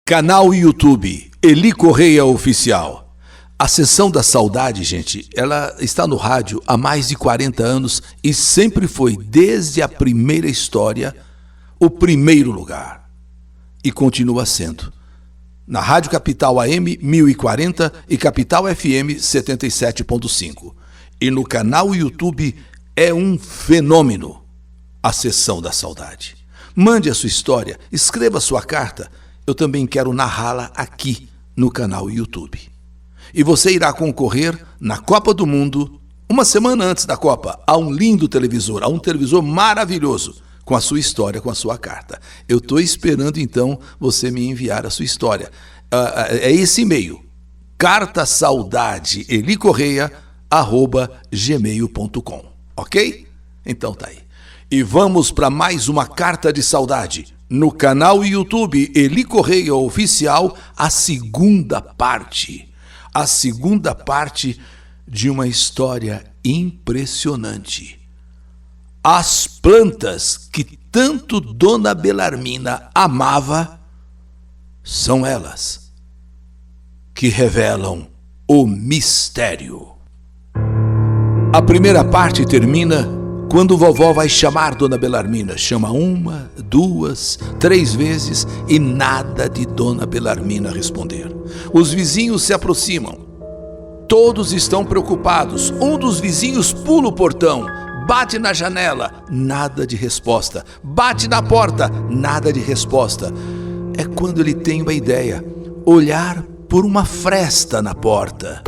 Canal YouTube, Eli Correia Oficial. A Sessão da Saudade, gente, ela está no rádio há mais de 40 anos e sempre foi, desde a primeira história, o primeiro lugar. E continua sendo. Na Rádio Capital AM 1040 e Capital FM 77.5. E no canal YouTube é um fenômeno. A Sessão da Saudade. Mande a sua história, escreva a sua carta. Eu também quero narrá-la aqui no canal YouTube. E você irá concorrer na Copa do Mundo, uma semana antes da Copa, a um lindo televisor, a um televisor maravilhoso, com a sua história, com a sua carta. Eu estou esperando, então, você me enviar a sua história. É esse e-mail, cartasaudadeelicorreia@gmail.com, ok? Então tá aí. E vamos para mais uma carta de saudade. No canal YouTube Eli Correia Oficial, a segunda parte. A segunda parte de uma história impressionante. As plantas que tanto Dona Belarmina amava são elas que revelam o mistério. A primeira parte termina quando vovó vai chamar Dona Belarmina. Chama uma, duas, três vezes e nada de Dona Belarmina responder. Os vizinhos se aproximam. Todos estão preocupados. Um dos vizinhos pula o portão, bate na janela, nada de resposta. Bate na porta, nada de resposta. É quando ele tem uma ideia, olhar por uma fresta na porta.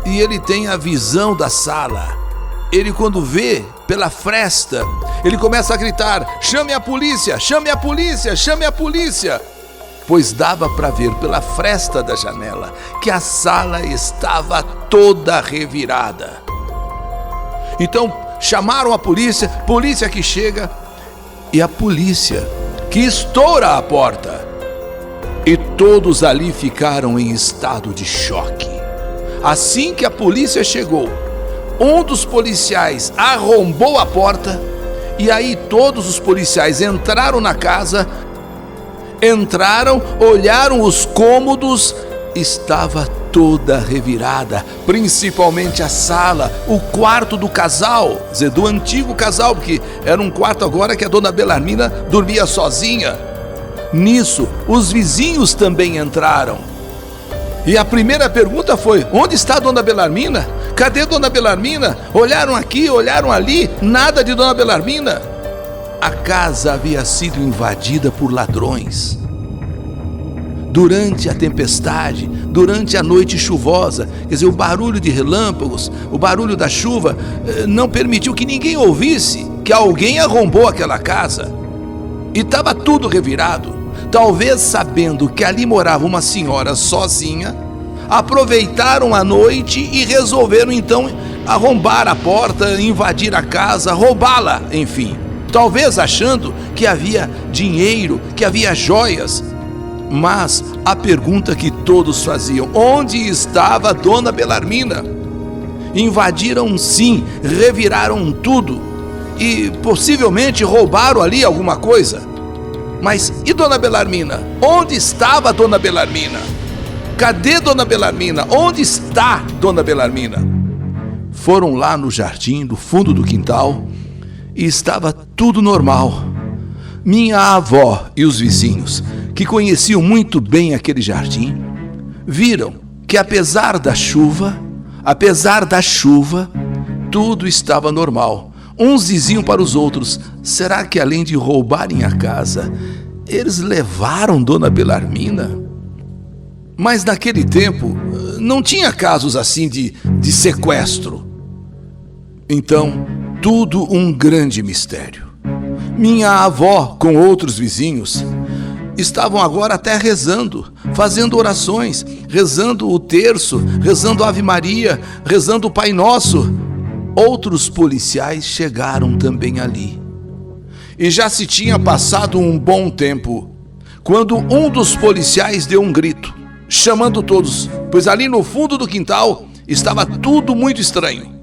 E ele tem a visão da sala. Ele, quando vê pela fresta, ele começa a gritar: chame a polícia, chame a polícia, chame a polícia! Pois dava para ver pela fresta da janela que a sala estava toda revirada. Então chamaram a polícia que chega, e a polícia que estoura a porta. E todos ali ficaram em estado de choque. Assim que a polícia chegou, um dos policiais arrombou a porta e aí todos os policiais entraram na casa, olharam os cômodos, estava toda revirada, principalmente a sala, o quarto do casal, quer dizer, do antigo casal, porque era um quarto agora que a Dona Belarmina dormia sozinha. Nisso, os vizinhos também entraram. E a primeira pergunta foi: onde está a Dona Belarmina? Cadê Dona Belarmina? Olharam aqui, olharam ali, nada de Dona Belarmina. A casa havia sido invadida por ladrões. Durante a tempestade, durante a noite chuvosa, quer dizer, o barulho de relâmpagos, o barulho da chuva, não permitiu que ninguém ouvisse que alguém arrombou aquela casa. E estava tudo revirado. Talvez sabendo que ali morava uma senhora sozinha, aproveitaram a noite e resolveram então arrombar a porta, invadir a casa, roubá-la, enfim. Talvez achando que havia dinheiro, que havia joias. Mas a pergunta que todos faziam: onde estava a Dona Belarmina? Invadiram sim, reviraram tudo e possivelmente roubaram ali alguma coisa. Mas e Dona Belarmina? Onde estava a Dona Belarmina? Cadê Dona Belarmina? Onde está Dona Belarmina? Foram lá no jardim, do fundo do quintal, e estava tudo normal. Minha avó e os vizinhos, que conheciam muito bem aquele jardim, viram que apesar da chuva, tudo estava normal. Uns diziam para os outros: será que além de roubarem a casa, eles levaram Dona Belarmina? Mas naquele tempo não tinha casos assim de sequestro. Então, tudo um grande mistério. Minha avó, com outros vizinhos, estavam agora até rezando, fazendo orações, rezando o terço, rezando a Ave Maria, rezando o Pai Nosso. Outros policiais chegaram também ali. E já se tinha passado um bom tempo, quando um dos policiais deu um grito, chamando todos, pois ali no fundo do quintal estava tudo muito estranho.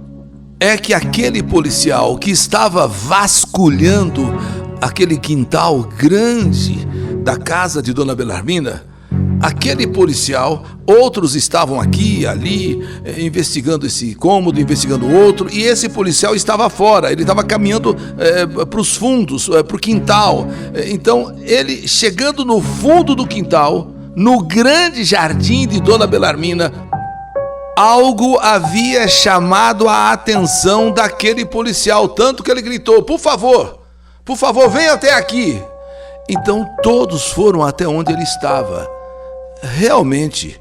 É que aquele policial que estava vasculhando aquele quintal grande, da casa de Dona Belarmina, aquele policial, outros estavam aqui e ali, investigando esse cômodo, investigando outro, e esse policial estava fora, ele estava caminhando para os fundos, para o quintal. Então, ele chegando no fundo do quintal, no grande jardim de Dona Belarmina, algo havia chamado a atenção daquele policial, tanto que ele gritou: por favor, venha até aqui. Então todos foram até onde ele estava. Realmente,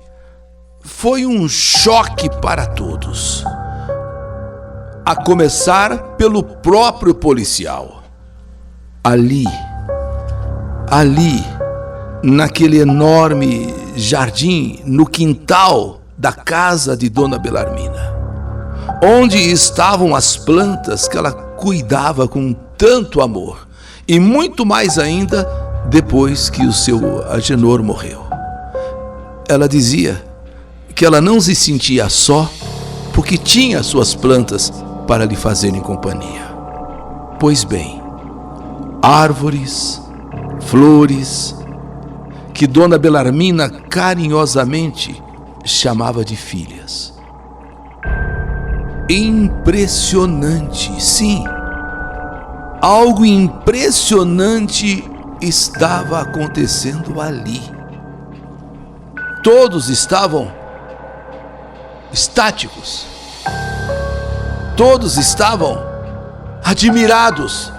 foi um choque para todos. A começar pelo próprio policial. Ali, naquele enorme jardim, no quintal da casa de Dona Belarmina, onde estavam as plantas que ela cuidava com tanto amor, e muito mais ainda depois que o seu Agenor morreu. Ela dizia que ela não se sentia só porque tinha suas plantas para lhe fazerem companhia. Pois bem, árvores, flores, que Dona Belarmina carinhosamente chamava de filhas. Impressionante, sim. Algo impressionante estava acontecendo ali. Todos estavam estáticos. Todos estavam admirados.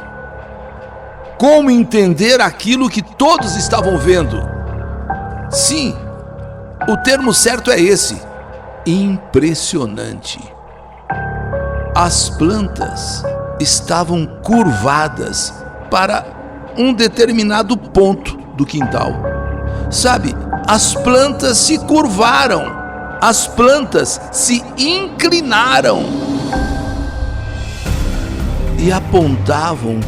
Como entender aquilo que todos estavam vendo? Sim, o termo certo é esse: impressionante. As plantas estavam curvadas para um determinado ponto do quintal. Sabe, as plantas se curvaram, as plantas se inclinaram e apontavam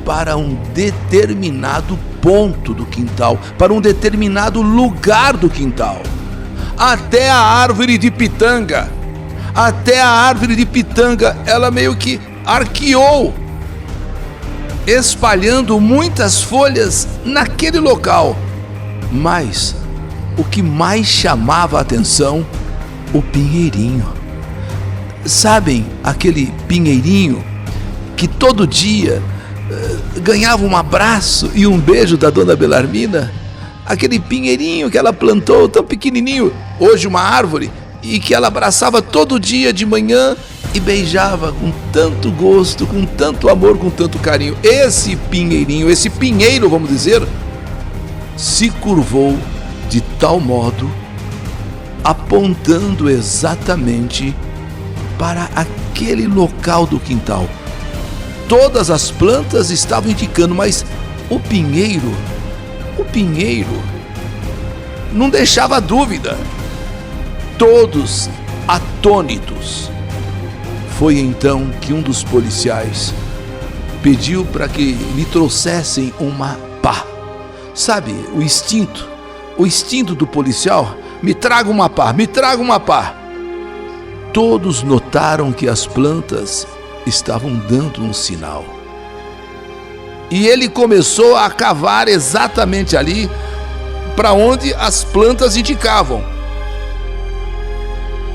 para um determinado ponto do quintal, para um determinado lugar do quintal. Até a árvore de pitanga, ela meio que arqueou, espalhando muitas folhas naquele local. Mas o que mais chamava a atenção, o pinheirinho. Sabem, aquele pinheirinho que todo dia ganhava um abraço e um beijo da Dona Belarmina? Aquele pinheirinho que ela plantou tão pequenininho, hoje uma árvore, e que ela abraçava todo dia de manhã e beijava com tanto gosto, com tanto amor, com tanto carinho. Esse pinheirinho, esse pinheiro, vamos dizer, se curvou de tal modo, apontando exatamente para aquele local do quintal. Todas as plantas estavam indicando, mas o pinheiro não deixava dúvida. Todos atônitos. Foi então que um dos policiais pediu para que lhe trouxessem uma pá. Sabe, o instinto do policial: me traga uma pá. Todos notaram que as plantas estavam dando um sinal. E ele começou a cavar exatamente ali para onde as plantas indicavam.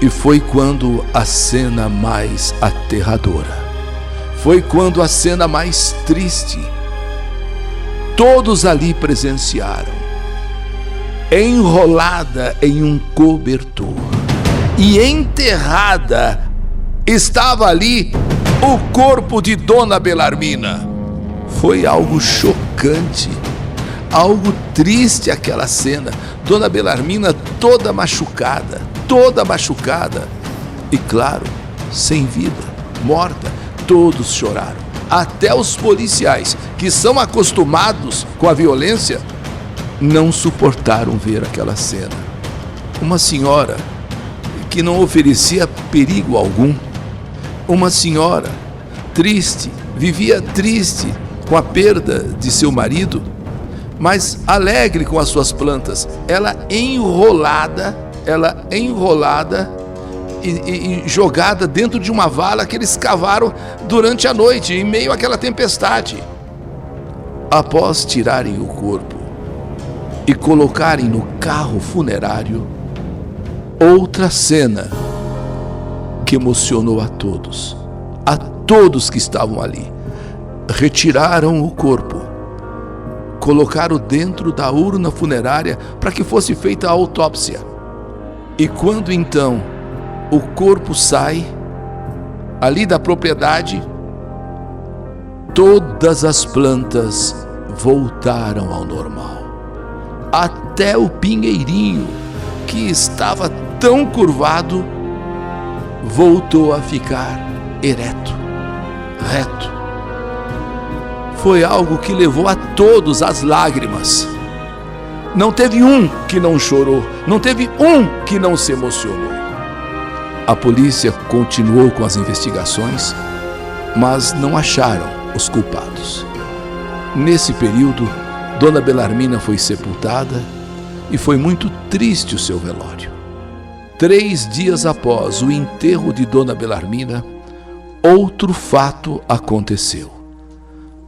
E foi quando a cena mais aterradora, foi quando a cena mais triste, todos ali presenciaram. Enrolada em um cobertor e enterrada estava ali o corpo de Dona Belarmina. Foi algo chocante, algo triste aquela cena. Dona Belarmina toda machucada, e claro, sem vida, morta. Todos choraram, até os policiais, que são acostumados com a violência, não suportaram ver aquela cena. Uma senhora que não oferecia perigo algum, uma senhora triste, vivia triste com a perda de seu marido, mas alegre com as suas plantas. Ela enrolada e jogada dentro de uma vala que eles cavaram durante a noite, em meio àquela tempestade. Após tirarem o corpo, e colocarem no carro funerário outra cena que emocionou a todos que estavam ali. Retiraram o corpo, colocaram dentro da urna funerária para que fosse feita a autópsia. E quando então o corpo sai ali da propriedade, todas as plantas voltaram ao normal. Até o pinheirinho, que estava tão curvado, voltou a ficar ereto, reto. Foi algo que levou a todos às lágrimas. Não teve um que não chorou, não teve um que não se emocionou. A polícia continuou com as investigações, mas não acharam os culpados. Nesse período, Dona Belarmina foi sepultada e foi muito triste o seu velório. 3 dias após o enterro de Dona Belarmina, outro fato aconteceu.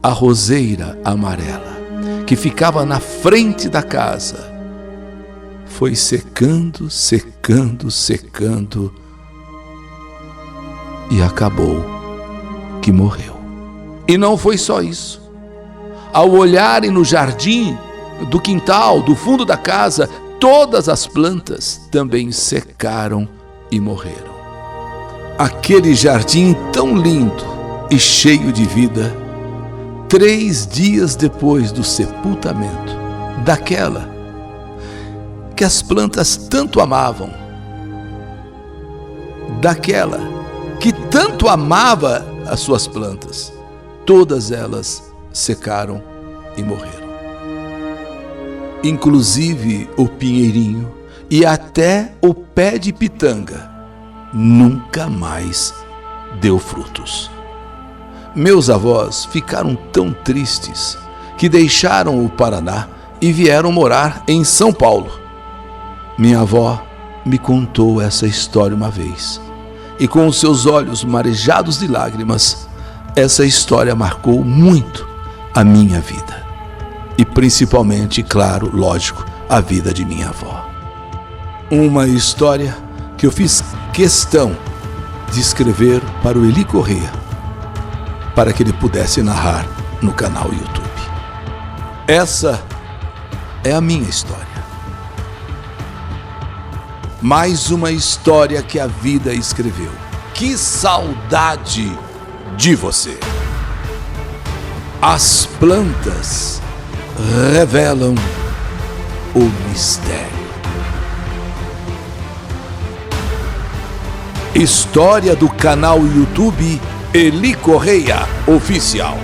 A roseira amarela, que ficava na frente da casa, foi secando, secando, secando e acabou que morreu. E não foi só isso. Ao olharem no jardim do quintal, do fundo da casa, todas as plantas também secaram e morreram. Aquele jardim tão lindo e cheio de vida, 3 dias depois do sepultamento daquela que as plantas tanto amavam, daquela que tanto amava as suas plantas, todas elas secaram e morreram. Inclusive o pinheirinho e até o pé de pitanga nunca mais deu frutos. Meus avós ficaram tão tristes que deixaram o Paraná e vieram morar em São Paulo. Minha avó me contou essa história uma vez, e com os seus olhos marejados de lágrimas, essa história marcou muito a minha vida. E principalmente, claro, lógico, a vida de minha avó. Uma história que eu fiz questão de escrever para o Eli Correia, para que ele pudesse narrar no canal YouTube. Essa é a minha história. Mais uma história que a vida escreveu. Que saudade de você! As plantas revelam o mistério. História do canal YouTube Eli Correia Oficial.